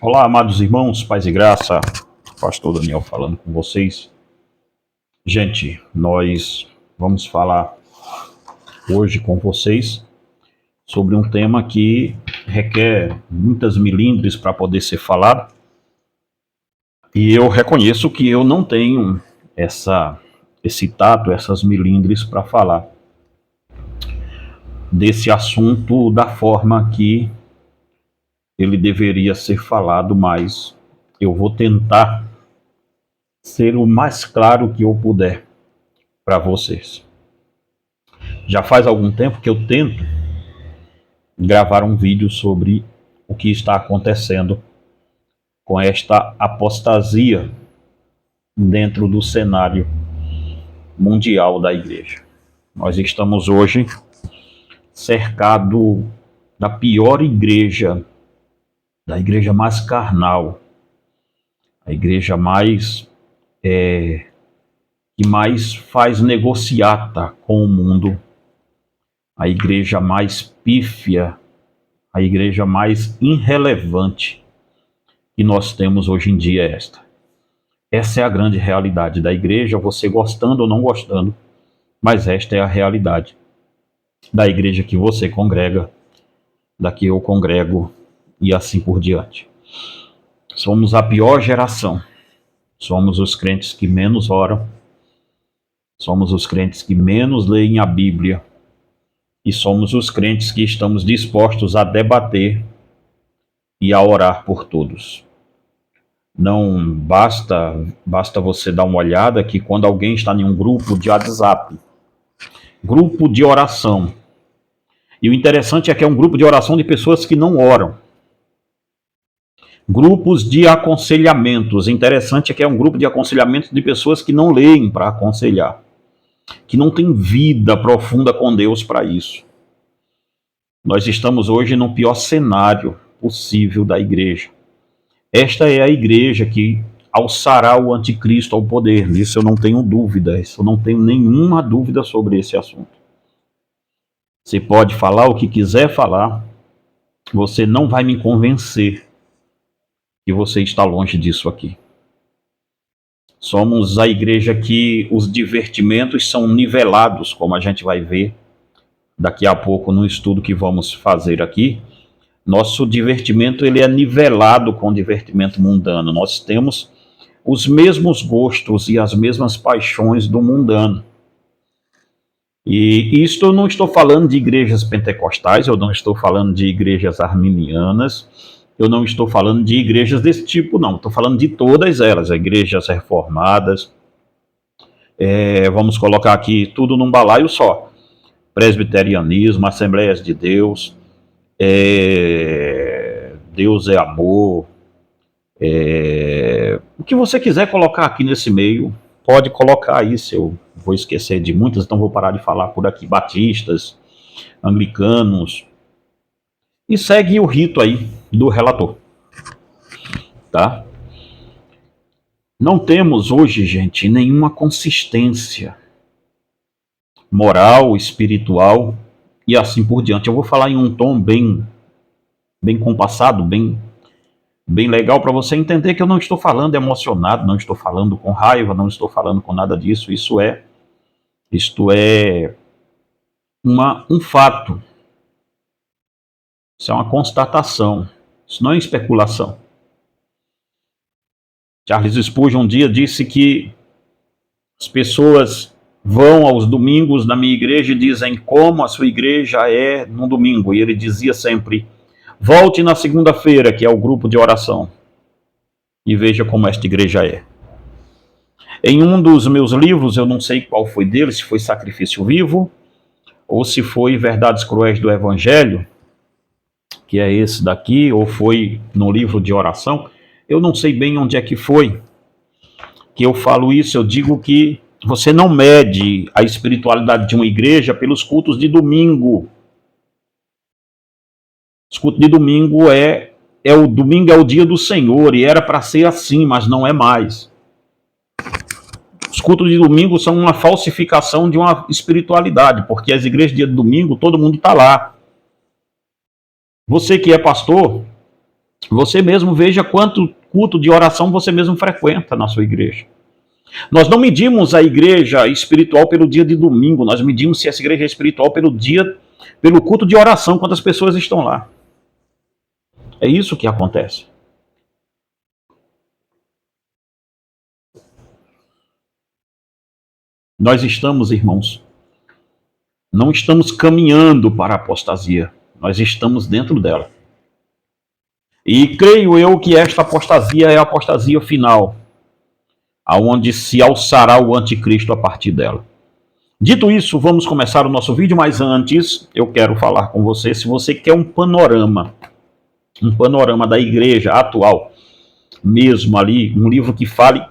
Olá, amados irmãos, paz e graça, pastor Daniel falando com vocês. Gente, nós vamos falar hoje com vocês sobre um tema que requer muitas milindres para poder ser falado. E eu reconheço que eu não tenho esse tato, essas milindres para falar desse assunto da forma que ele deveria ser falado, mas eu vou tentar ser o mais claro que eu puder para vocês. Já faz algum tempo que eu tento gravar um vídeo sobre o que está acontecendo com esta apostasia dentro do cenário mundial da igreja. Nós estamos hoje cercados da pior igreja, da igreja mais carnal, a igreja que mais faz negociata com o mundo, a igreja mais pífia, a igreja mais irrelevante que nós temos hoje em dia é esta. Essa é a grande realidade da igreja, você gostando ou não gostando, mas esta é a realidade da igreja que você congrega, da que eu congrego e assim por diante. Somos a pior geração, somos os crentes que menos oram, somos os crentes que menos leem a Bíblia e somos os crentes que estamos dispostos a debater e a orar por todos. Não basta você dar uma olhada que quando alguém está em um grupo de WhatsApp, grupo de oração, e o interessante é que é um grupo de oração de pessoas que não oram, grupos de aconselhamentos, interessante é que é um grupo de aconselhamentos de pessoas que não leem para aconselhar, que não tem vida profunda com Deus para isso. Nós estamos hoje no pior cenário possível da igreja. Esta é a igreja que alçará o anticristo ao poder. Nisso eu não tenho dúvida, eu não tenho nenhuma dúvida sobre esse assunto. Você pode falar o que quiser falar, você não vai me convencer que você está longe disso aqui. Somos a igreja que os divertimentos são nivelados, como a gente vai ver daqui a pouco no estudo que vamos fazer aqui. Nosso divertimento ele é nivelado com o divertimento mundano. Nós temos os mesmos gostos e as mesmas paixões do mundano. E isto eu não estou falando de igrejas pentecostais, eu não estou falando de igrejas arminianas, eu não estou falando de igrejas desse tipo, não. Estou falando de todas elas, igrejas reformadas. Vamos colocar aqui tudo num balaio só. Presbiterianismo, Assembleias de Deus, Deus é amor, o que você quiser colocar aqui nesse meio, pode colocar aí, se eu vou esquecer de muitas, então vou parar de falar por aqui, batistas, anglicanos, e segue o rito aí do relator, tá? Não temos hoje, gente, nenhuma consistência moral, espiritual e assim por diante. Eu vou falar em um tom bem compassado, bem legal para você entender que eu não estou falando emocionado, não estou falando com raiva, não estou falando com nada disso. Isto é um fato. Isso é uma constatação. Isso não é especulação. Charles Spurgeon um dia disse que as pessoas vão aos domingos na minha igreja e dizem como a sua igreja é no domingo. E ele dizia sempre: volte na segunda-feira, que é o grupo de oração, e veja como esta igreja é. Em um dos meus livros, eu não sei qual foi deles, se foi Sacrifício Vivo, ou se foi Verdades Cruéis do Evangelho, que é esse daqui, ou foi no livro de oração, eu não sei bem onde é que foi, que eu falo isso, eu digo que você não mede a espiritualidade de uma igreja pelos cultos de domingo. Os cultos de domingo domingo é o dia do Senhor, e era para ser assim, mas não é mais. Os cultos de domingo são uma falsificação de uma espiritualidade, porque as igrejas de dia de domingo, todo mundo está lá. Você que é pastor, Você mesmo veja quanto culto de oração você mesmo frequenta na sua igreja. Nós não medimos a igreja espiritual pelo dia de domingo, nós medimos se essa igreja é espiritual pelo culto de oração, quantas pessoas estão lá. É isso que acontece. Nós estamos, irmãos, não estamos caminhando para a apostasia, nós estamos dentro dela. E creio eu que esta apostasia é a apostasia final, aonde se alçará o anticristo a partir dela. Dito isso, vamos começar o nosso vídeo, mas antes eu quero falar com você, se você quer um panorama da igreja atual, mesmo ali, um livro que fale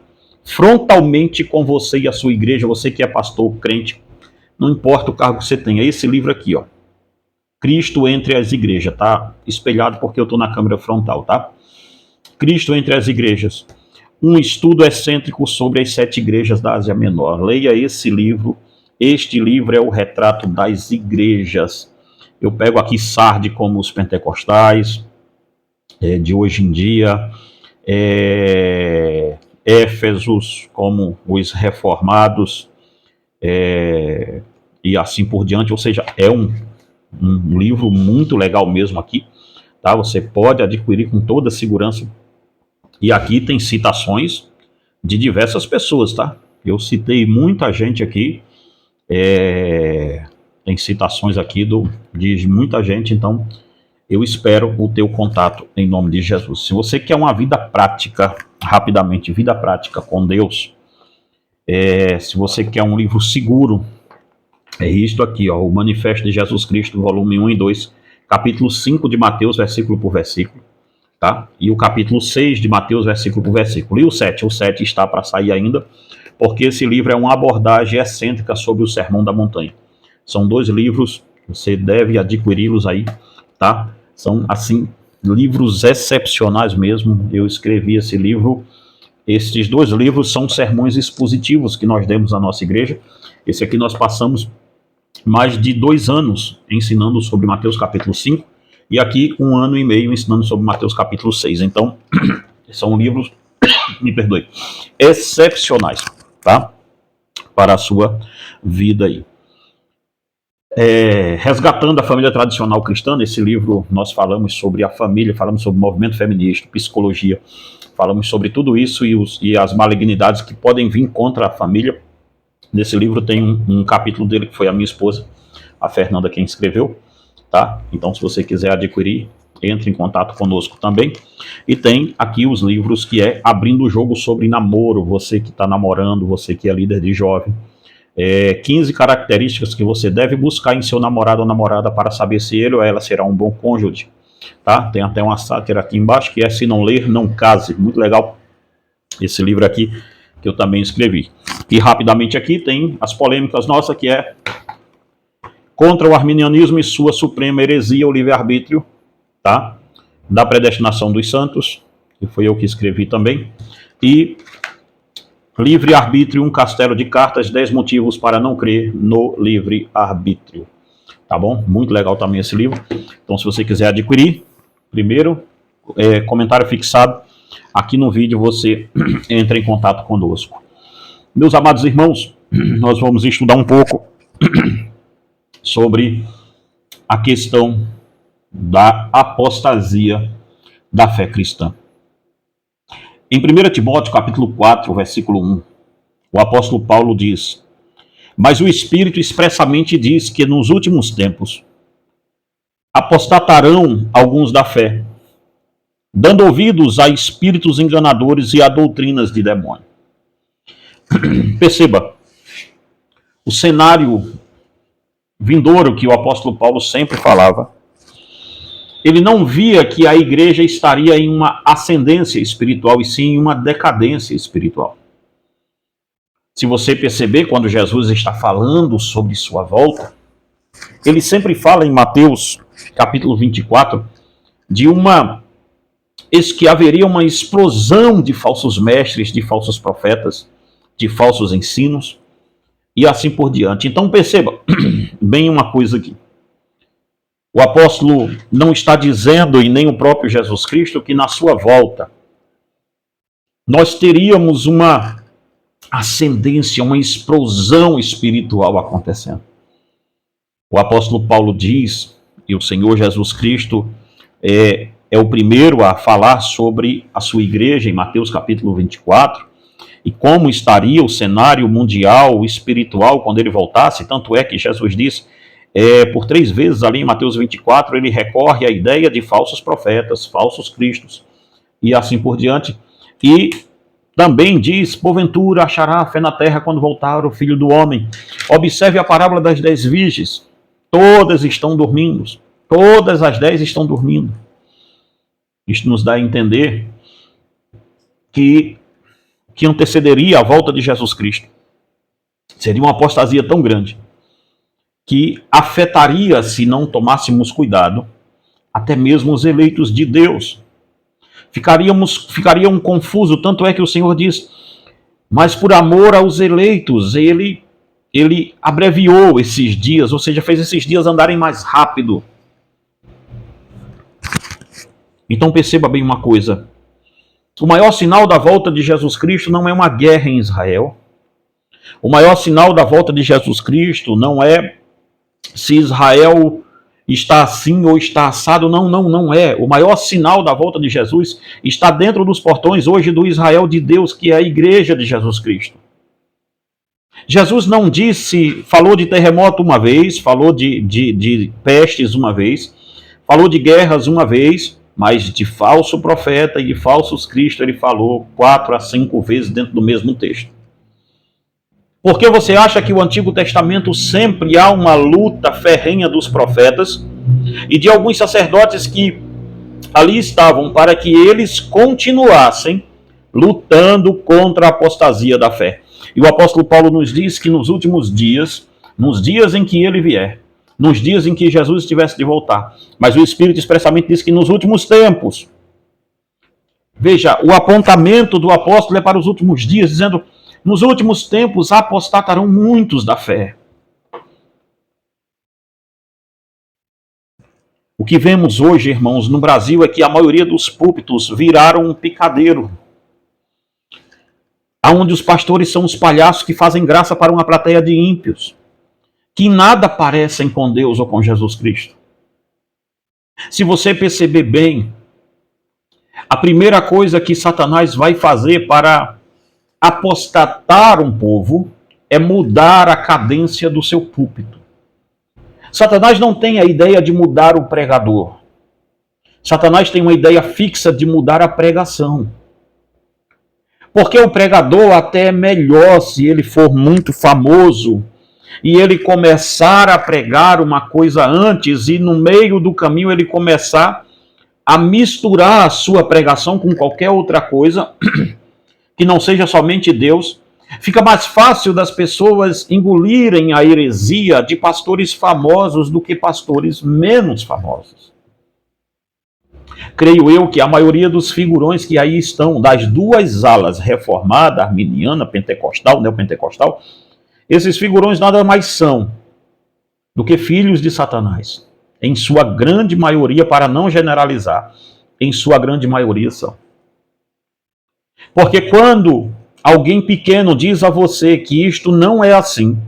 frontalmente com você e a sua igreja, você que é pastor, crente, não importa o cargo que você tenha, esse livro aqui, ó, Cristo entre as igrejas, tá espelhado porque eu estou na câmera frontal, tá? Cristo entre as igrejas, um estudo excêntrico sobre as 7 igrejas da Ásia Menor. Leia esse livro. Este livro é o retrato das igrejas. Eu pego aqui Sarde como os pentecostais de hoje em dia, Éfesos como os reformados, e assim por diante. Ou seja, é um livro muito legal mesmo aqui, tá? Você pode adquirir com toda segurança. E aqui tem citações de diversas pessoas, tá? Eu citei muita gente aqui, tem citações aqui de muita gente, então eu espero o teu contato em nome de Jesus. Se você quer uma vida prática, rapidamente, vida prática com Deus, se você quer um livro seguro, é isto aqui, ó, o Manifesto de Jesus Cristo, volume 1 e 2, capítulo 5 de Mateus, versículo por versículo, tá? E o capítulo 6 de Mateus, versículo por versículo. E o 7 está para sair ainda, porque esse livro é uma abordagem excêntrica sobre o Sermão da Montanha. São 2 livros, você deve adquiri-los aí, tá? São, assim, livros excepcionais mesmo. Eu escrevi esse livro. Esses 2 livros são sermões expositivos que nós demos à nossa igreja. Esse aqui nós passamos mais de 2 anos ensinando sobre Mateus capítulo 5, e aqui 1 ano e meio ensinando sobre Mateus capítulo 6. Então, são livros, me perdoe, excepcionais, tá? Para a sua vida aí. Resgatando a família tradicional cristã, nesse livro nós falamos sobre a família, falamos sobre o movimento feminista, psicologia, falamos sobre tudo isso e as malignidades que podem vir contra a família. Nesse livro tem um capítulo dele que foi a minha esposa, a Fernanda, quem escreveu, tá? Então, se você quiser adquirir, entre em contato conosco também. E tem aqui os livros que é Abrindo o Jogo sobre Namoro, você que está namorando, você que é líder de jovem. 15 características que você deve buscar em seu namorado ou namorada para saber se ele ou ela será um bom cônjuge, tá? Tem até uma sátira aqui embaixo que é Se Não Ler, Não Case. Muito legal esse livro aqui, que eu também escrevi. E rapidamente aqui tem as polêmicas nossas, que é contra o arminianismo e sua suprema heresia, o livre-arbítrio, tá? Da predestinação dos santos, que foi eu que escrevi também, e livre-arbítrio, um castelo de cartas, 10 motivos para não crer no livre-arbítrio, tá bom? Muito legal também esse livro. Então, se você quiser adquirir, primeiro, comentário fixado, aqui no vídeo você entra em contato conosco. Meus amados irmãos, nós vamos estudar um pouco sobre a questão da apostasia da fé cristã. Em 1 Timóteo, capítulo 4, versículo 1, o apóstolo Paulo diz: mas o Espírito expressamente diz que nos últimos tempos apostatarão alguns da fé, dando ouvidos a espíritos enganadores e a doutrinas de demônio. Perceba, o cenário vindouro que o apóstolo Paulo sempre falava, ele não via que a igreja estaria em uma ascendência espiritual, e sim em uma decadência espiritual. Se você perceber, quando Jesus está falando sobre sua volta, ele sempre fala em Mateus, capítulo 24, que haveria uma explosão de falsos mestres, de falsos profetas, de falsos ensinos, e assim por diante. Então perceba bem uma coisa aqui. O apóstolo não está dizendo, e nem o próprio Jesus Cristo, que na sua volta nós teríamos uma ascendência, uma explosão espiritual acontecendo. O apóstolo Paulo diz, e o Senhor Jesus Cristo é o primeiro a falar sobre a sua igreja em Mateus capítulo 24, e como estaria o cenário mundial espiritual quando ele voltasse. Tanto é que Jesus diz, por 3 vezes ali em Mateus 24, ele recorre à ideia de falsos profetas, falsos cristos, e assim por diante. E também diz, porventura achará fé na terra quando voltar o Filho do Homem. Observe a parábola das 10 virgens. Todas estão dormindo. Todas as 10 estão dormindo. Isto nos dá a entender que antecederia a volta de Jesus Cristo seria uma apostasia tão grande que afetaria, se não tomássemos cuidado, até mesmo os eleitos de Deus. Ficariam confusos, tanto é que o Senhor diz, mas por amor aos eleitos, ele abreviou esses dias, ou seja, fez esses dias andarem mais rápido. Então perceba bem uma coisa, o maior sinal da volta de Jesus Cristo não é uma guerra em Israel, o maior sinal da volta de Jesus Cristo não é se Israel está assim ou está assado, não é. O maior sinal da volta de Jesus está dentro dos portões hoje do Israel de Deus, que é a igreja de Jesus Cristo. Jesus não disse, falou de terremoto uma vez, falou de pestes uma vez, falou de guerras uma vez, mas de falso profeta e de falsos cristos ele falou 4 a 5 vezes dentro do mesmo texto. Por que você acha que o Antigo Testamento sempre há uma luta ferrenha dos profetas e de alguns sacerdotes que ali estavam para que eles continuassem lutando contra a apostasia da fé? E o apóstolo Paulo nos diz que nos últimos dias, nos dias em que ele vier, nos dias em que Jesus estivesse de voltar, mas o Espírito expressamente diz que nos últimos tempos, veja, o apontamento do apóstolo é para os últimos dias, dizendo, nos últimos tempos apostatarão muitos da fé. O que vemos hoje, irmãos, no Brasil é que a maioria dos púlpitos viraram um picadeiro, onde os pastores são os palhaços que fazem graça para uma plateia de ímpios, que nada parecem com Deus ou com Jesus Cristo. Se você perceber bem, a primeira coisa que Satanás vai fazer para apostatar um povo é mudar a cadência do seu púlpito. Satanás não tem a ideia de mudar o pregador. Satanás tem uma ideia fixa de mudar a pregação. Porque o pregador até é melhor se ele for muito famoso e ele começar a pregar uma coisa antes e no meio do caminho ele começar a misturar a sua pregação com qualquer outra coisa que não seja somente Deus. Fica mais fácil das pessoas engolirem a heresia de pastores famosos do que pastores menos famosos. Creio eu que a maioria dos figurões que aí estão, das duas alas, reformada, arminiana, pentecostal, neopentecostal, esses figurões nada mais são do que filhos de Satanás. Em sua grande maioria, para não generalizar, em sua grande maioria são. Porque quando alguém pequeno diz a você que isto não é assim,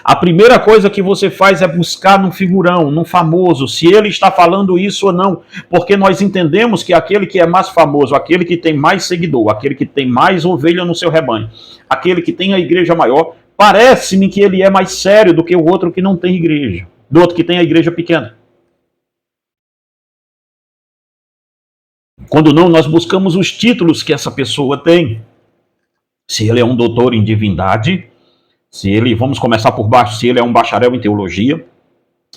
a primeira coisa que você faz é buscar no figurão, no famoso, se ele está falando isso ou não. Porque nós entendemos que aquele que é mais famoso, aquele que tem mais seguidor, aquele que tem mais ovelha no seu rebanho, aquele que tem a igreja maior, parece-me que ele é mais sério do que o outro que não tem igreja, do outro que tem a igreja pequena. Quando não, nós buscamos os títulos que essa pessoa tem. Se ele é um doutor em divindade, se ele, vamos começar por baixo, se ele é um bacharel em teologia,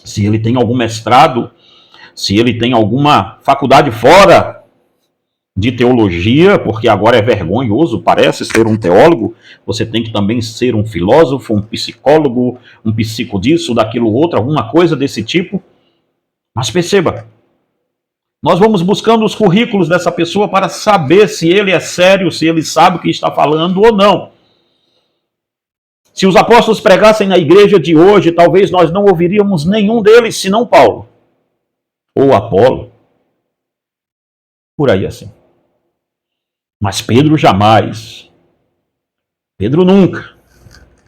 se ele tem algum mestrado, se ele tem alguma faculdade fora de teologia, porque agora é vergonhoso, parece ser um teólogo, você tem que também ser um filósofo, um psicólogo, um psico disso, daquilo outro, alguma coisa desse tipo. Mas perceba, nós vamos buscando os currículos dessa pessoa para saber se ele é sério, se ele sabe o que está falando ou não. Se os apóstolos pregassem na igreja de hoje, talvez nós não ouviríamos nenhum deles, senão Paulo. ou Apolo, por aí assim. Mas Pedro jamais, Pedro nunca.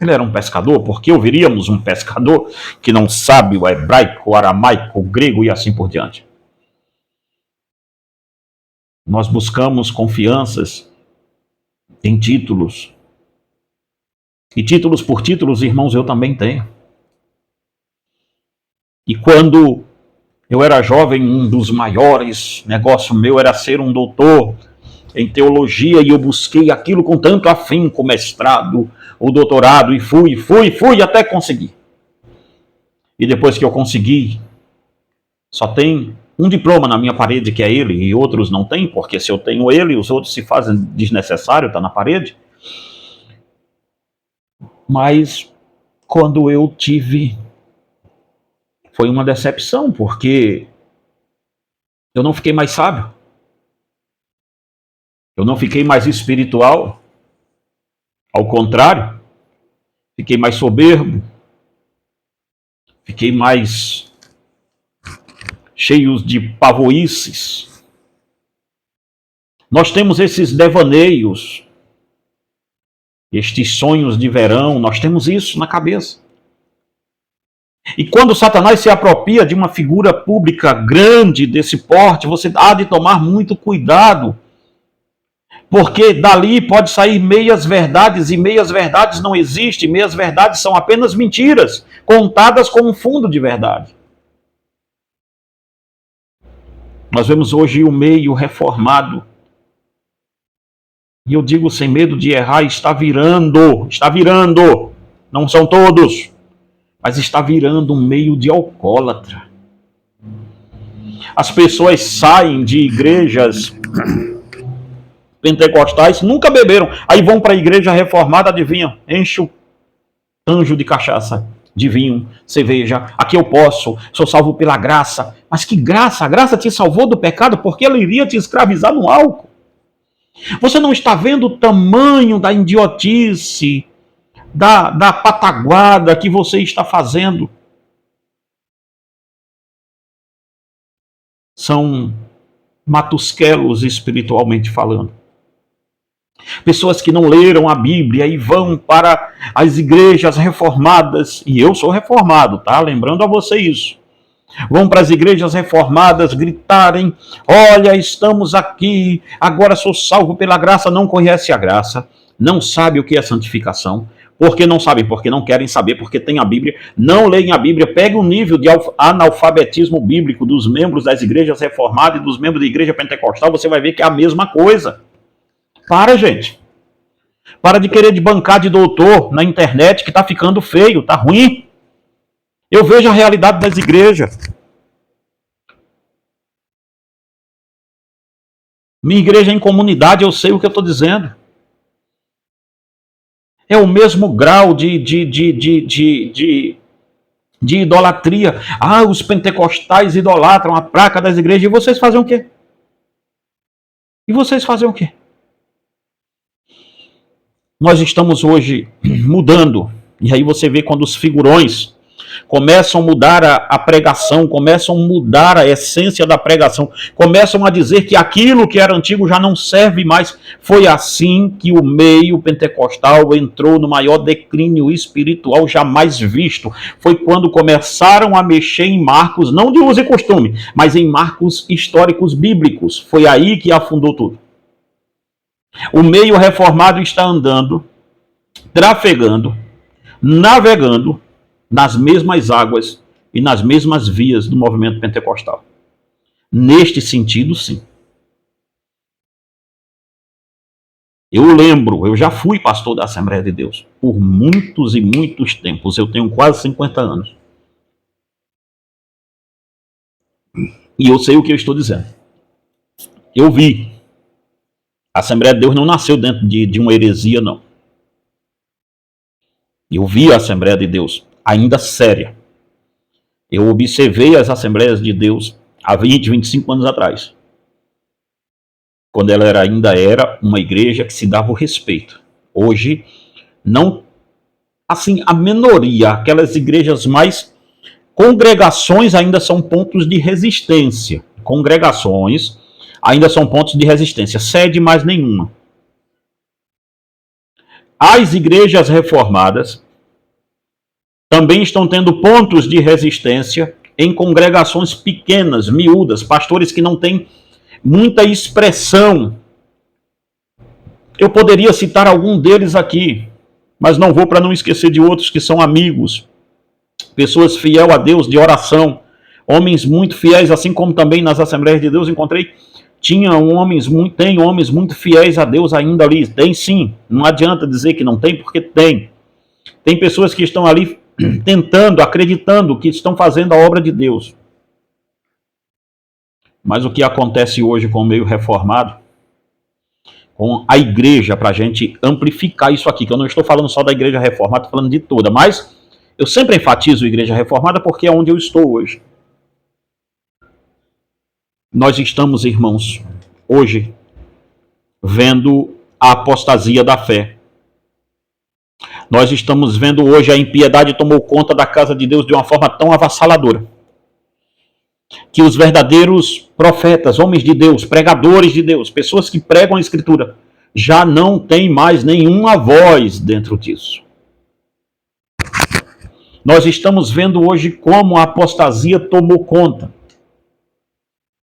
Ele era um pescador, porque ouviríamos um pescador que não sabe o hebraico, o aramaico, o grego e assim por diante. Nós buscamos confianças em títulos. E títulos por títulos, irmãos, eu também tenho. E quando eu era jovem, um dos maiores negócios meu era ser um doutor em teologia, e eu busquei aquilo com tanto afinco, o mestrado, o doutorado, e fui até conseguir. E depois que eu consegui, só tem um diploma na minha parede, que é ele, e outros não têm, porque se eu tenho ele, os outros se fazem desnecessário, está na parede. Mas quando eu tive, foi uma decepção, porque eu não fiquei mais sábio, eu não fiquei mais espiritual, ao contrário, fiquei mais soberbo, fiquei mais cheio de pavoices. Nós temos esses devaneios, estes sonhos de verão, nós temos isso na cabeça. E quando Satanás se apropria de uma figura pública grande desse porte, você há de tomar muito cuidado, porque dali pode sair meias verdades, e meias verdades não existem, meias verdades são apenas mentiras, contadas com um fundo de verdade. Nós vemos hoje o meio reformado, e eu digo sem medo de errar, está virando, não são todos, mas está virando um meio de alcoólatra. As pessoas saem de igrejas pentecostais, nunca beberam, aí vão para a igreja reformada, adivinha, enche o anjo de cachaça, de vinho, cerveja, aqui eu posso, sou salvo pela graça. Mas que graça? A graça te salvou do pecado, porque ela iria te escravizar no álcool. Você não está vendo o tamanho da idiotice, da pataguada que você está fazendo? São matusquelos espiritualmente falando. Pessoas que não leram a Bíblia e vão para as igrejas reformadas, e eu sou reformado, tá? Lembrando a você isso. Vão para as igrejas reformadas gritarem: olha, estamos aqui, agora sou salvo pela graça. Não conhece a graça, não sabe o que é santificação. Por que não sabem? Porque não querem saber, porque tem a Bíblia, não leem a Bíblia. Pega o nível de analfabetismo bíblico dos membros das igrejas reformadas e dos membros da igreja pentecostal, você vai ver que é a mesma coisa. Para, gente. Para de querer de bancar de doutor na internet, que está ficando feio, está ruim. Eu vejo a realidade das igrejas. Minha igreja é em comunidade, eu sei o que eu estou dizendo. É o mesmo grau de idolatria. Ah, os pentecostais idolatram a placa das igrejas. E vocês fazem o quê? Nós estamos hoje mudando. E aí você vê quando os figurões começam a mudar a pregação, começam a mudar a essência da pregação, começam a dizer que aquilo que era antigo já não serve mais. Foi assim que o meio pentecostal entrou no maior declínio espiritual jamais visto. Foi quando começaram a mexer em marcos, não de uso e costume, mas em marcos históricos bíblicos. Foi aí que afundou tudo. O meio reformado está andando, trafegando, navegando nas mesmas águas e nas mesmas vias do movimento pentecostal. Neste sentido, sim. Eu lembro, eu já fui pastor da Assembleia de Deus por muitos e muitos tempos. Eu tenho quase 50 anos. E eu sei o que eu estou dizendo. Eu vi. A Assembleia de Deus não nasceu dentro de uma heresia, não. Eu vi a Assembleia de Deus ainda séria. Eu observei as Assembleias de Deus há 20, 25 anos atrás, quando ela ainda era uma igreja que se dava o respeito. Hoje, não, assim, a minoria, aquelas igrejas mais Congregações ainda são pontos de resistência. Congregações ainda são pontos de resistência. Sede mais nenhuma. As igrejas reformadas também estão tendo pontos de resistência em congregações pequenas, miúdas, pastores que não têm muita expressão. Eu poderia citar algum deles aqui, mas não vou para não esquecer de outros que são amigos, pessoas fiel a Deus, de oração, homens muito fiéis, assim como também nas Assembleias de Deus encontrei, tem homens muito fiéis a Deus ainda ali. Tem sim, não adianta dizer que não tem, porque tem. Tem pessoas que estão ali tentando, acreditando que estão fazendo a obra de Deus. Mas o que acontece hoje com o meio reformado, com a igreja, para a gente amplificar isso aqui, que eu não estou falando só da igreja reformada, estou falando de toda, mas eu sempre enfatizo a igreja reformada porque é onde eu estou hoje. Nós estamos, irmãos, hoje, vendo a apostasia da fé. Nós estamos vendo hoje a impiedade tomou conta da casa de Deus de uma forma tão avassaladora, que os verdadeiros profetas, homens de Deus, pregadores de Deus, pessoas que pregam a Escritura, já não têm mais nenhuma voz dentro disso. Nós estamos vendo hoje como a apostasia tomou conta.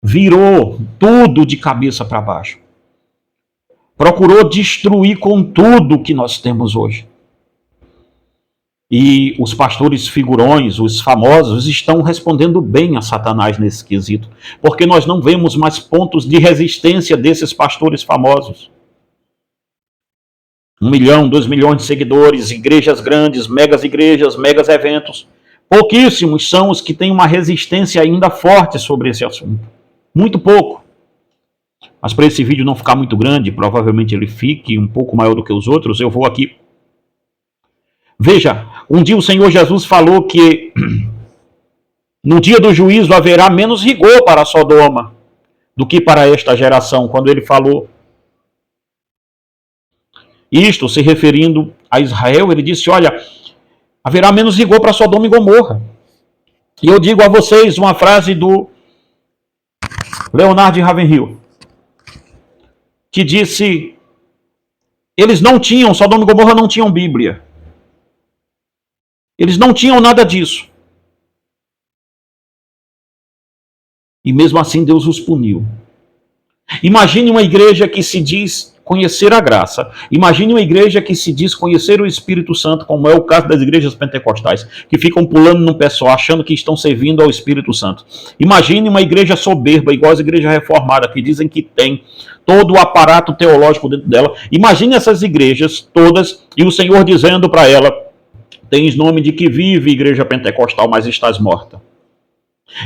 Virou tudo de cabeça para baixo. Procurou destruir com tudo que nós temos hoje. E os pastores figurões, os famosos, estão respondendo bem a Satanás nesse quesito, porque nós não vemos mais pontos de resistência desses pastores famosos. 1 milhão, 2 milhões de seguidores, igrejas grandes, megas eventos. Pouquíssimos são os que têm uma resistência ainda forte sobre esse assunto. Muito pouco. Mas para esse vídeo não ficar muito grande, provavelmente ele fique um pouco maior do que os outros, eu vou aqui. Veja, um dia o Senhor Jesus falou que no dia do juízo haverá menos rigor para Sodoma do que para esta geração, quando ele falou isto, se referindo a Israel, ele disse, olha, haverá menos rigor para Sodoma e Gomorra. E eu digo a vocês uma frase do Leonard Ravenhill, que disse, Sodoma e Gomorra não tinham Bíblia. Eles não tinham nada disso. E mesmo assim Deus os puniu. Imagine uma igreja que se diz conhecer a graça. Imagine uma igreja que se diz conhecer o Espírito Santo, como é o caso das igrejas pentecostais, que ficam pulando no pé só, achando que estão servindo ao Espírito Santo. Imagine uma igreja soberba, igual as igrejas reformadas, que dizem que tem todo o aparato teológico dentro dela. Imagine essas igrejas todas e o Senhor dizendo para ela, tens nome de que vive, igreja pentecostal, mas estás morta.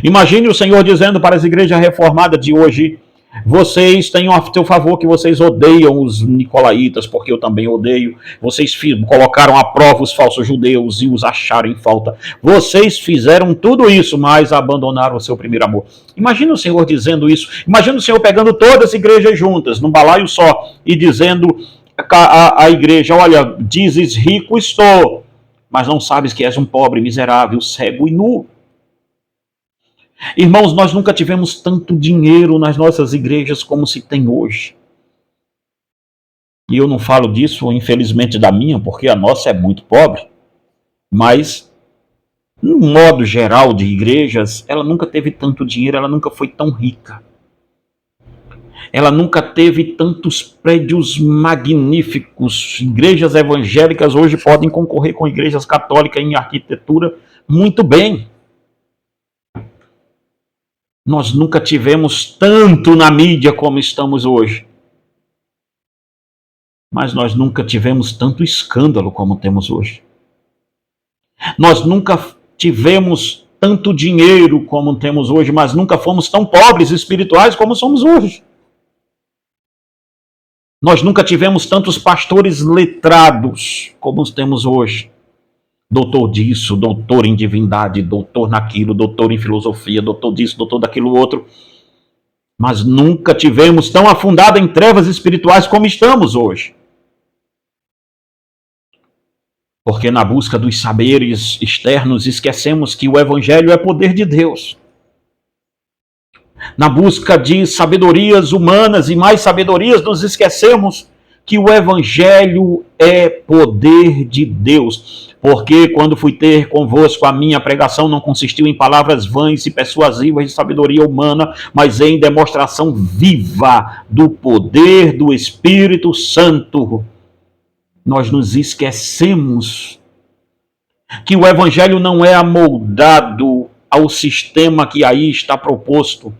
Imagine o Senhor dizendo para as igrejas reformadas de hoje, vocês têm a seu favor que vocês odeiam os nicolaítas, porque eu também odeio. Vocês colocaram à prova os falsos judeus e os acharam em falta. Vocês fizeram tudo isso, mas abandonaram o seu primeiro amor. Imagina o Senhor dizendo isso. Imagina o Senhor pegando todas as igrejas juntas, num balaio só, e dizendo à igreja, olha, dizes rico estou, mas não sabes que és um pobre, miserável, cego e nu. Irmãos, nós nunca tivemos tanto dinheiro nas nossas igrejas como se tem hoje. E eu não falo disso, infelizmente, da minha, porque a nossa é muito pobre. Mas, no modo geral de igrejas, ela nunca teve tanto dinheiro, ela nunca foi tão rica. Ela nunca teve tantos prédios magníficos. Igrejas evangélicas hoje podem concorrer com igrejas católicas em arquitetura muito bem. Nós nunca tivemos tanto na mídia como estamos hoje. Mas nós nunca tivemos tanto escândalo como temos hoje. Nós nunca tivemos tanto dinheiro como temos hoje, mas nunca fomos tão pobres espirituais como somos hoje. Nós nunca tivemos tantos pastores letrados como temos hoje. Doutor disso, doutor em divindade, doutor naquilo, doutor em filosofia, doutor disso, doutor daquilo outro. Mas nunca tivemos tão afundado em trevas espirituais como estamos hoje. Porque na busca dos saberes externos esquecemos que o Evangelho é poder de Deus. Na busca de sabedorias humanas e mais sabedorias, nos esquecemos que o Evangelho é poder de Deus. Porque quando fui ter convosco, a minha pregação não consistiu em palavras vãs e persuasivas de sabedoria humana, mas em demonstração viva do poder do Espírito Santo. Nós nos esquecemos que o Evangelho não é amoldado ao sistema que aí está proposto.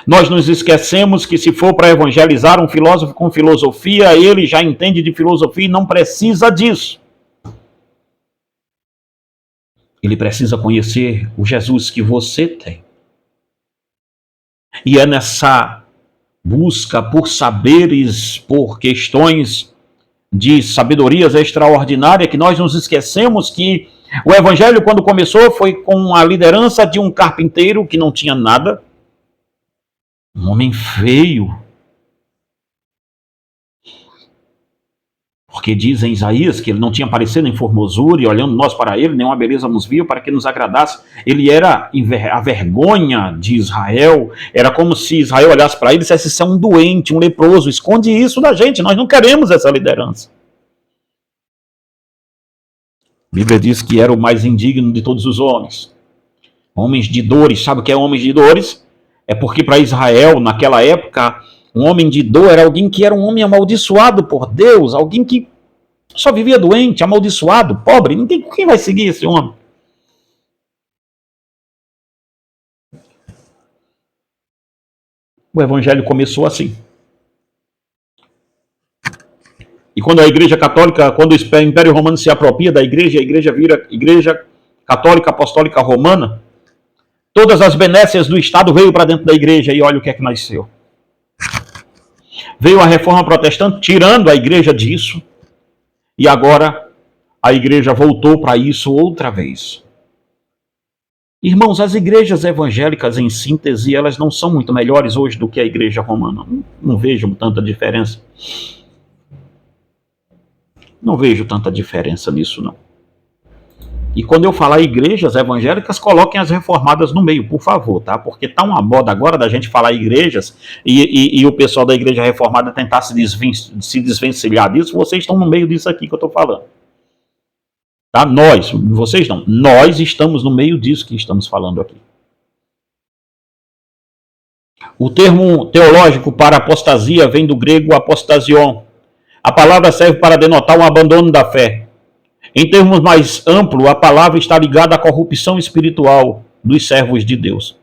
Nós nos esquecemos que se for para evangelizar um filósofo com filosofia, ele já entende de filosofia e não precisa disso. Ele precisa conhecer o Jesus que você tem. E é nessa busca por saberes, por questões de sabedorias extraordinárias que nós nos esquecemos que o Evangelho, quando começou, foi com a liderança de um carpinteiro que não tinha nada, um homem feio. Porque diz em Isaías que ele não tinha aparecido em formosura e olhando nós para ele, nenhuma beleza nos viu para que nos agradasse. Ele era a vergonha de Israel. Era como se Israel olhasse para ele e dissesse: isso é um doente, um leproso, esconde isso da gente, nós não queremos essa liderança. A Bíblia diz que era o mais indigno de todos os homens. Homens de dores. Sabe o que é homens de dores? É porque para Israel, naquela época, um homem de dor era alguém que era um homem amaldiçoado por Deus, alguém que só vivia doente, amaldiçoado, pobre. Quem vai seguir esse homem? O Evangelho começou assim. E quando a Igreja Católica, quando o Império Romano se apropria da Igreja, a Igreja vira Igreja Católica Apostólica Romana, todas as benécias do Estado veio para dentro da Igreja e olha o que é que nasceu. Veio a Reforma Protestante tirando a Igreja disso e agora a Igreja voltou para isso outra vez. Irmãos, as igrejas evangélicas em síntese, elas não são muito melhores hoje do que a Igreja Romana. Não vejo tanta diferença. Não vejo tanta diferença nisso, não. E quando eu falar igrejas evangélicas, coloquem as reformadas no meio, por favor, tá? Porque tá uma moda agora da gente falar igrejas e o pessoal da igreja reformada tentar se desvencilhar disso. Vocês estão no meio disso aqui que eu tô falando. Tá? Nós, vocês não. Nós estamos no meio disso que estamos falando aqui. O termo teológico para apostasia vem do grego apostasion. A palavra serve para denotar um abandono da fé. Em termos mais amplos, a palavra está ligada à corrupção espiritual dos servos de Deus.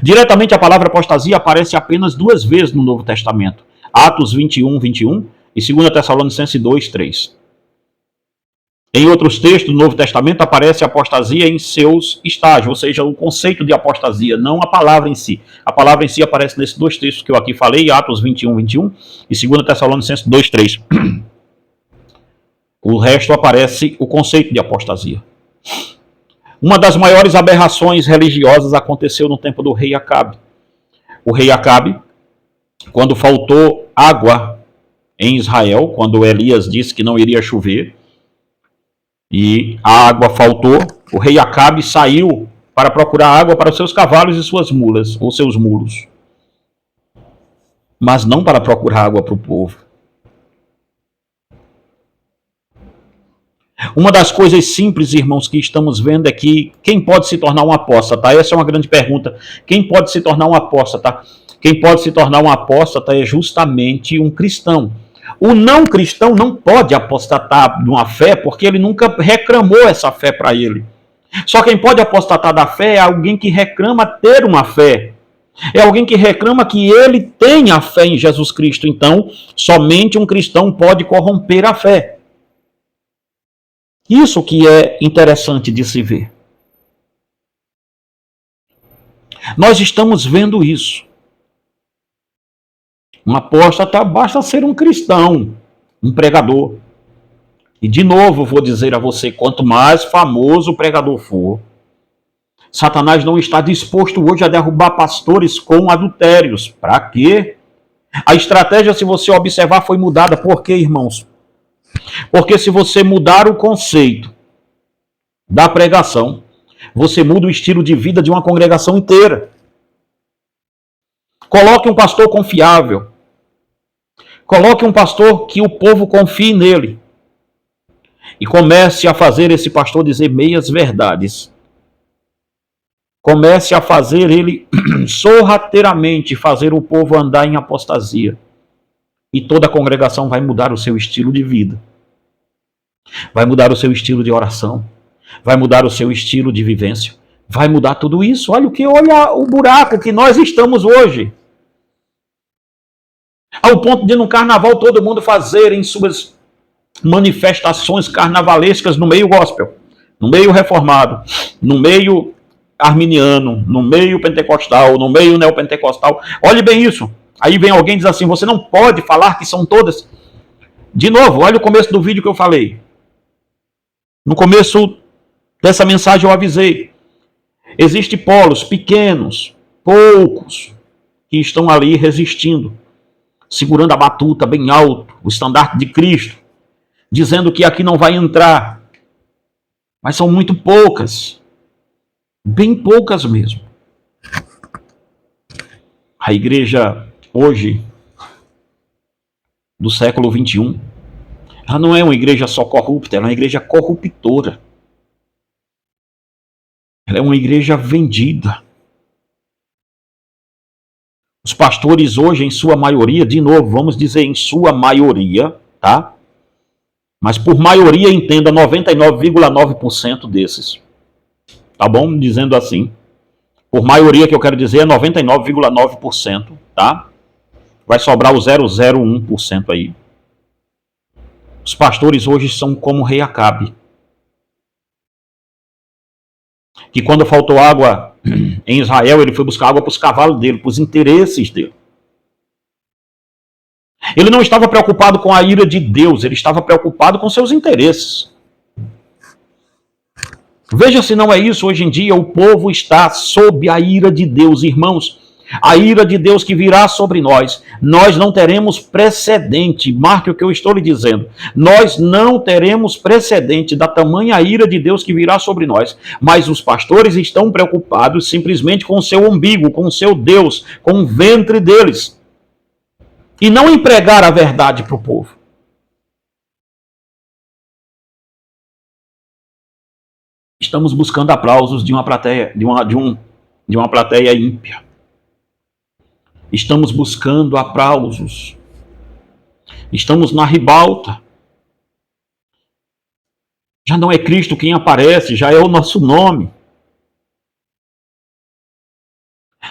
Diretamente, a palavra apostasia aparece apenas 2 vezes no Novo Testamento. Atos 21, 21 e 2 Tessalonicenses 2, 3. Em outros textos do Novo Testamento aparece a apostasia em seus estágios, ou seja, o conceito de apostasia, não a palavra em si. A palavra em si aparece nesses 2 textos que eu aqui falei, Atos 21, 21 e 2 Tessalonicenses 2, 3. O resto aparece o conceito de apostasia. Uma das maiores aberrações religiosas aconteceu no tempo do rei Acabe. O rei Acabe, quando faltou água em Israel, quando Elias disse que não iria chover, e a água faltou, o rei Acabe saiu para procurar água para os seus cavalos e suas mulas, ou seus mulos. Mas não para procurar água para o povo. Uma das coisas simples, irmãos, que estamos vendo é que quem pode se tornar um apóstata? Essa é uma grande pergunta. Quem pode se tornar um apóstata? Quem pode se tornar um apóstata é justamente um cristão. O não cristão não pode apostatar de uma fé porque ele nunca reclamou essa fé para ele. Só quem pode apostatar da fé é alguém que reclama ter uma fé. É alguém que reclama que ele tem a fé em Jesus Cristo. Então, somente um cristão pode corromper a fé. Isso que é interessante de se ver. Nós estamos vendo isso. Um apóstata basta ser um cristão, um pregador. E de novo vou dizer a você, quanto mais famoso o pregador for, Satanás não está disposto hoje a derrubar pastores com adultérios. Para quê? A estratégia, se você observar, foi mudada. Por quê, irmãos? Porque se você mudar o conceito da pregação, você muda o estilo de vida de uma congregação inteira. Coloque um pastor confiável. Coloque um pastor que o povo confie nele. E comece a fazer esse pastor dizer meias verdades. Comece a fazer ele sorrateiramente fazer o povo andar em apostasia. E toda a congregação vai mudar o seu estilo de vida. Vai mudar o seu estilo de oração. Vai mudar o seu estilo de vivência. Vai mudar tudo isso. Olha o buraco que nós estamos hoje. Ao ponto de no carnaval todo mundo fazer em suas manifestações carnavalescas no meio gospel, no meio reformado, no meio arminiano, no meio pentecostal, no meio neopentecostal. Olhe bem isso. Aí vem alguém e diz assim, você não pode falar que são todas. De novo, olha o começo do vídeo que eu falei. No começo dessa mensagem eu avisei. Existem polos pequenos, poucos, que estão ali resistindo, segurando a batuta bem alto, o estandarte de Cristo, dizendo que aqui não vai entrar. Mas são muito poucas, bem poucas mesmo. A igreja hoje, do século XXI, ela não é uma igreja só corrupta, ela é uma igreja corruptora. Ela é uma igreja vendida. Os pastores hoje, em sua maioria, de novo, vamos dizer em sua maioria, tá? Mas por maioria, entenda 99,9% desses. Tá bom? Dizendo assim. Por maioria que eu quero dizer é 99,9%, tá? Vai sobrar o 0,01% aí. Os pastores hoje são como o rei Acabe, que quando faltou água em Israel, ele foi buscar água para os cavalos dele, para os interesses dele. Ele não estava preocupado com a ira de Deus, ele estava preocupado com seus interesses. Veja se não é isso hoje em dia, o povo está sob a ira de Deus, irmãos. A ira de Deus que virá sobre nós. Nós não teremos precedente, marque o que eu estou lhe dizendo. Nós não teremos precedente da tamanha ira de Deus que virá sobre nós. Mas os pastores estão preocupados simplesmente com o seu umbigo, com o seu Deus, com o ventre deles. E não em pregar a verdade para o povo. Estamos buscando aplausos de uma plateia, de uma plateia ímpia. Estamos buscando aplausos. Estamos na ribalta. Já não é Cristo quem aparece, já é o nosso nome.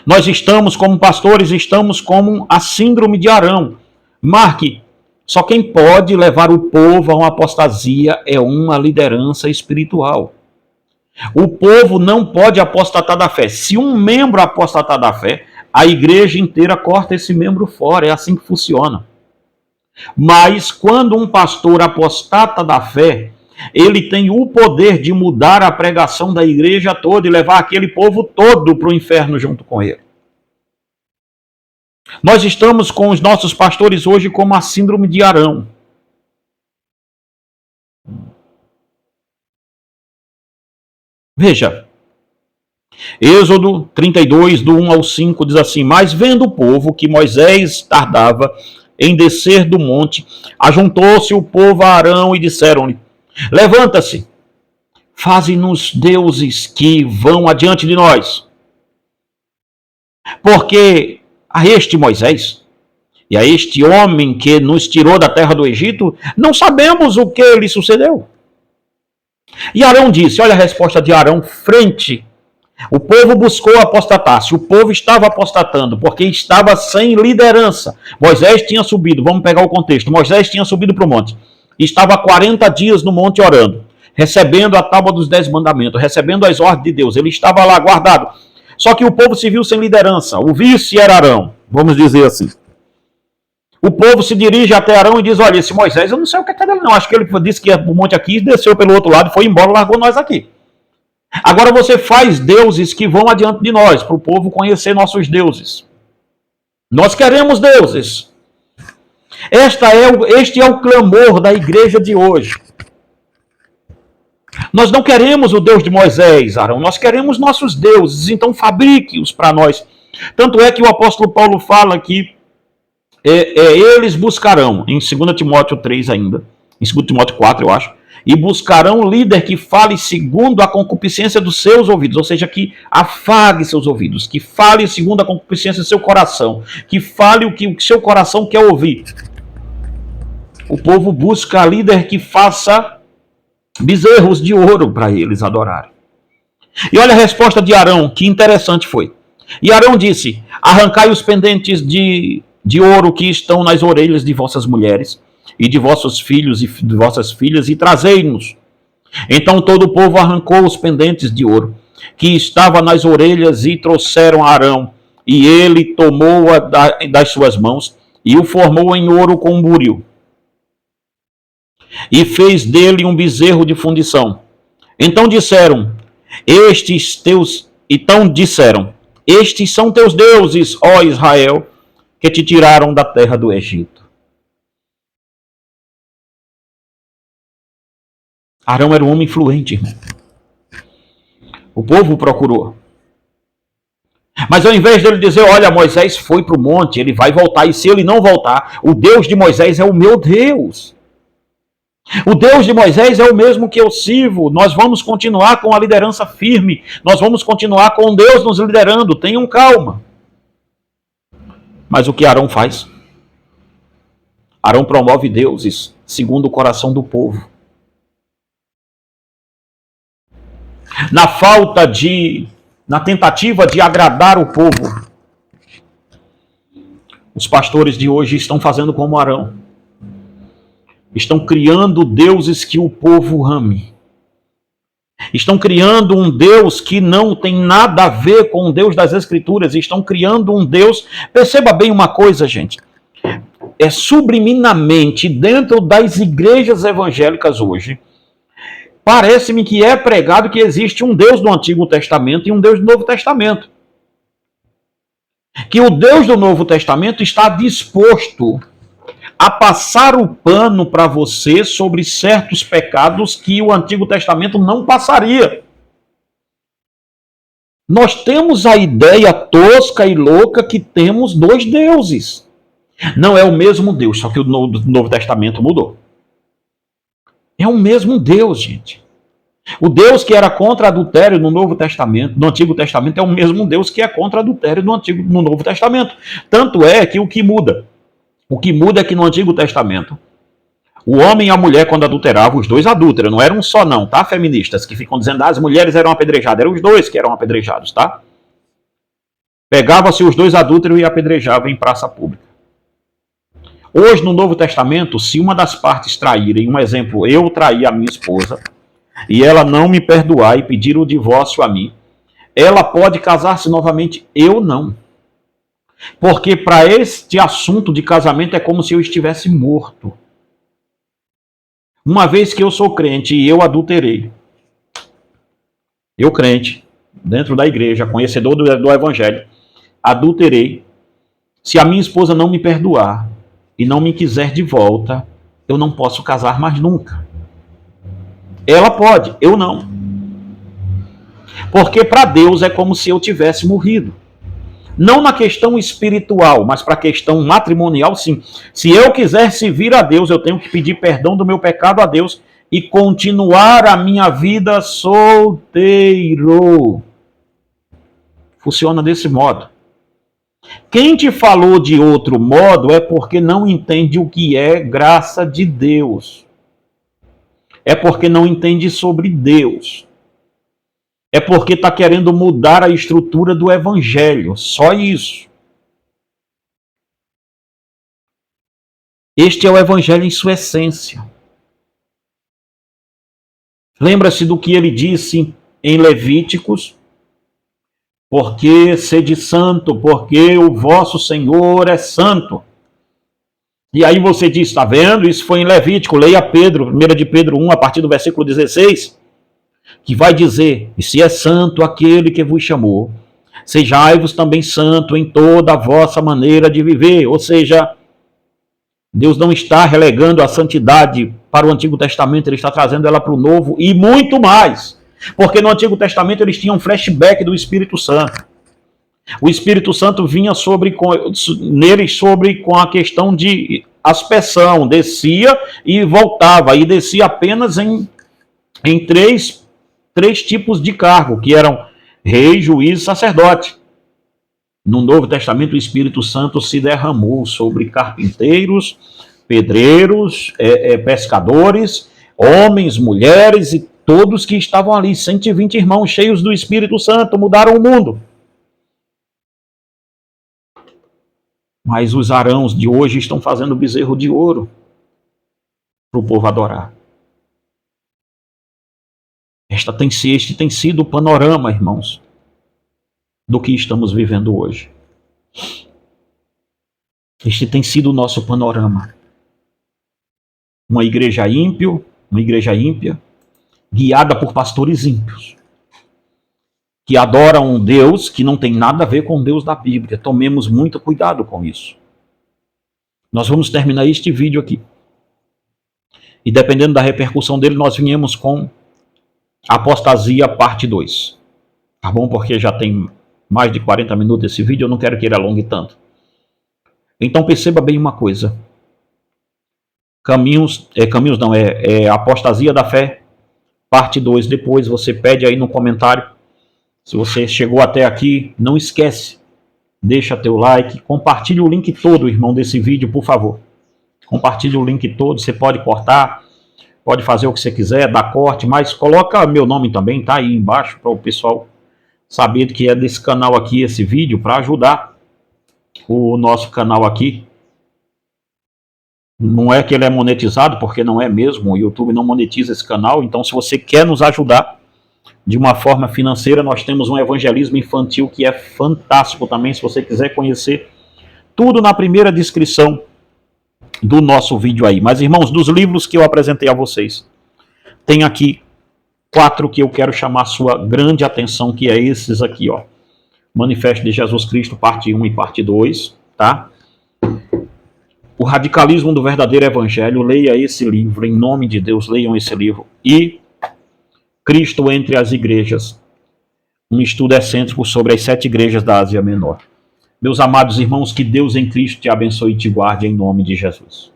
Nós estamos como pastores, estamos como a síndrome de Arão. Marque, só quem pode levar o povo a uma apostasia é uma liderança espiritual. O povo não pode apostatar da fé. Se um membro apostatar da fé, a igreja inteira corta esse membro fora. É assim que funciona. Mas quando um pastor apostata da fé, ele tem o poder de mudar a pregação da igreja toda e levar aquele povo todo para o inferno junto com ele. Nós estamos com os nossos pastores hoje como a síndrome de Arão. Veja, Êxodo 32, do 1 ao 5, diz assim, mas vendo o povo que Moisés tardava em descer do monte, ajuntou-se o povo a Arão e disseram-lhe, levanta-se, faze-nos deuses que vão adiante de nós. Porque a este Moisés e a este homem que nos tirou da terra do Egito, não sabemos o que lhe sucedeu. E Arão disse, olha a resposta de Arão frente. O povo buscou apostatar-se, o povo estava apostatando, porque estava sem liderança. Moisés tinha subido, vamos pegar o contexto, Moisés tinha subido para o monte, estava 40 dias no monte orando, recebendo a tábua dos 10 mandamentos, recebendo as ordens de Deus, ele estava lá guardado. Só que o povo se viu sem liderança, o vice era Arão, vamos dizer assim. O povo se dirige até Arão e diz, olha, esse Moisés, eu não sei o que é dele não, acho que ele disse que ia para o monte aqui, desceu pelo outro lado, foi embora, largou nós aqui. Agora você faz deuses que vão adiante de nós, para o povo conhecer nossos deuses. Nós queremos deuses. Este é o clamor da igreja de hoje. Nós não queremos o Deus de Moisés, Arão, nós queremos nossos deuses, então fabrique-os para nós. Tanto é que o apóstolo Paulo fala que eles buscarão, em 2 Timóteo 3 ainda, em 2 Timóteo 4 eu acho, e buscarão um líder que fale segundo a concupiscência dos seus ouvidos, ou seja, que afague seus ouvidos, que fale segundo a concupiscência do seu coração, que fale o que o seu coração quer ouvir. O povo busca líder que faça bezerros de ouro para eles adorarem. E olha a resposta de Arão, que interessante foi. E Arão disse: arrancai os pendentes de ouro que estão nas orelhas de vossas mulheres e de vossos filhos e de vossas filhas e trazei-nos. Então todo o povo arrancou os pendentes de ouro que estava nas orelhas e trouxeram a Arão, e ele tomou-a das suas mãos e o formou em ouro com um buril. E fez dele um bezerro de fundição. Então disseram, estes são teus deuses, ó Israel, que te tiraram da terra do Egito. Arão era um homem influente, irmão. O povo o procurou. Mas ao invés dele dizer, olha, Moisés foi para o monte, ele vai voltar, e se ele não voltar, o Deus de Moisés é o meu Deus. O Deus de Moisés é o mesmo que eu sirvo. Nós vamos continuar com a liderança firme. Nós vamos continuar com Deus nos liderando. Tenham calma. Mas o que Arão faz? Arão promove deuses segundo o coração do povo. Na tentativa de agradar o povo, os pastores de hoje estão fazendo como Arão. Estão criando deuses que o povo ame. Estão criando um Deus que não tem nada a ver com o Deus das Escrituras. Estão criando um Deus... Perceba bem uma coisa, gente. Subliminamente, dentro das igrejas evangélicas hoje, parece-me que é pregado que existe um Deus do Antigo Testamento e um Deus do Novo Testamento. Que o Deus do Novo Testamento está disposto a passar o pano para você sobre certos pecados que o Antigo Testamento não passaria. Nós temos a ideia tosca e louca que temos dois deuses. Não é o mesmo Deus, só que o Novo Testamento mudou. É o mesmo Deus, gente. O Deus que era contra adultério no Novo Testamento, no Antigo Testamento, é o mesmo Deus que é contra adultério no Novo Testamento. Tanto é que o que muda é que no Antigo Testamento, o homem e a mulher, quando adulteravam, os dois adúlteros, não eram um só não, tá, feministas, que ficam dizendo, as mulheres eram apedrejadas, eram os dois que eram apedrejados, tá? Pegava-se os dois adúlteros e apedrejavam em praça pública. Hoje, no Novo Testamento, se uma das partes traírem, um exemplo, eu trair a minha esposa, e ela não me perdoar e pedir o divórcio a mim, ela pode casar-se novamente, eu não. Porque para este assunto de casamento é como se eu estivesse morto. Uma vez que eu sou crente e eu adulterei, eu crente, dentro da igreja, conhecedor do evangelho, adulterei, se a minha esposa não me perdoar e não me quiser de volta, eu não posso casar mais nunca. Ela pode, eu não. Porque para Deus é como se eu tivesse morrido. Não na questão espiritual, mas para a questão matrimonial, sim. Se eu quiser servir a Deus, eu tenho que pedir perdão do meu pecado a Deus e continuar a minha vida solteiro. Funciona desse modo. Quem te falou de outro modo é porque não entende o que é graça de Deus. É porque não entende sobre Deus. É porque está querendo mudar a estrutura do evangelho. Só isso. Este é o evangelho em sua essência. Lembra-se do que ele disse em Levíticos? Porque sede santo, porque o vosso Senhor é santo. E aí você diz, está vendo? Isso foi em Levítico. Leia Pedro, 1 de Pedro 1, a partir do versículo 16. Que vai dizer, e se é santo aquele que vos chamou, sejai-vos também santo em toda a vossa maneira de viver. Ou seja, Deus não está relegando a santidade para o Antigo Testamento, ele está trazendo ela para o Novo e muito mais. Porque no Antigo Testamento eles tinham um flashback do Espírito Santo. O Espírito Santo vinha neles com a questão de aspersão, descia e voltava, e descia apenas em três tipos de cargo, que eram rei, juiz e sacerdote. No Novo Testamento, o Espírito Santo se derramou sobre carpinteiros, pedreiros, pescadores, homens, mulheres e todos que estavam ali. 120 irmãos cheios do Espírito Santo mudaram o mundo. Mas os arãos de hoje estão fazendo bezerro de ouro para o povo adorar. Este tem sido o panorama, irmãos, do que estamos vivendo hoje. Este tem sido o nosso panorama. Uma igreja ímpia, guiada por pastores ímpios, que adoram um Deus que não tem nada a ver com o Deus da Bíblia. Tomemos muito cuidado com isso. Nós vamos terminar este vídeo aqui. E dependendo da repercussão dele, nós viemos com Apostasia parte 2. Tá bom? Porque já tem mais de 40 minutos esse vídeo, eu não quero que ele alongue tanto. Então perceba bem uma coisa. Apostasia da Fé, parte 2. Depois você pede aí no comentário. Se você chegou até aqui, não esquece. Deixa teu like, compartilhe o link todo, irmão, desse vídeo, por favor. Compartilhe o link todo, você pode cortar, pode fazer o que você quiser, dar corte, mas coloca meu nome também, tá aí embaixo, para o pessoal saber que é desse canal aqui, esse vídeo, para ajudar o nosso canal aqui. Não é que ele é monetizado, porque não é mesmo, o YouTube não monetiza esse canal, então se você quer nos ajudar de uma forma financeira, nós temos um evangelismo infantil que é fantástico também, se você quiser conhecer tudo na primeira descrição do nosso vídeo aí. Mas, irmãos, dos livros que eu apresentei a vocês, tem aqui 4 que eu quero chamar a sua grande atenção, que é esses aqui, ó. Manifesto de Jesus Cristo, parte 1 e parte 2, tá? O Radicalismo do Verdadeiro Evangelho, leia esse livro, em nome de Deus, leiam esse livro. E Cristo entre as Igrejas, um estudo excêntrico sobre as 7 igrejas da Ásia Menor. Meus amados irmãos, que Deus em Cristo te abençoe e te guarde em nome de Jesus.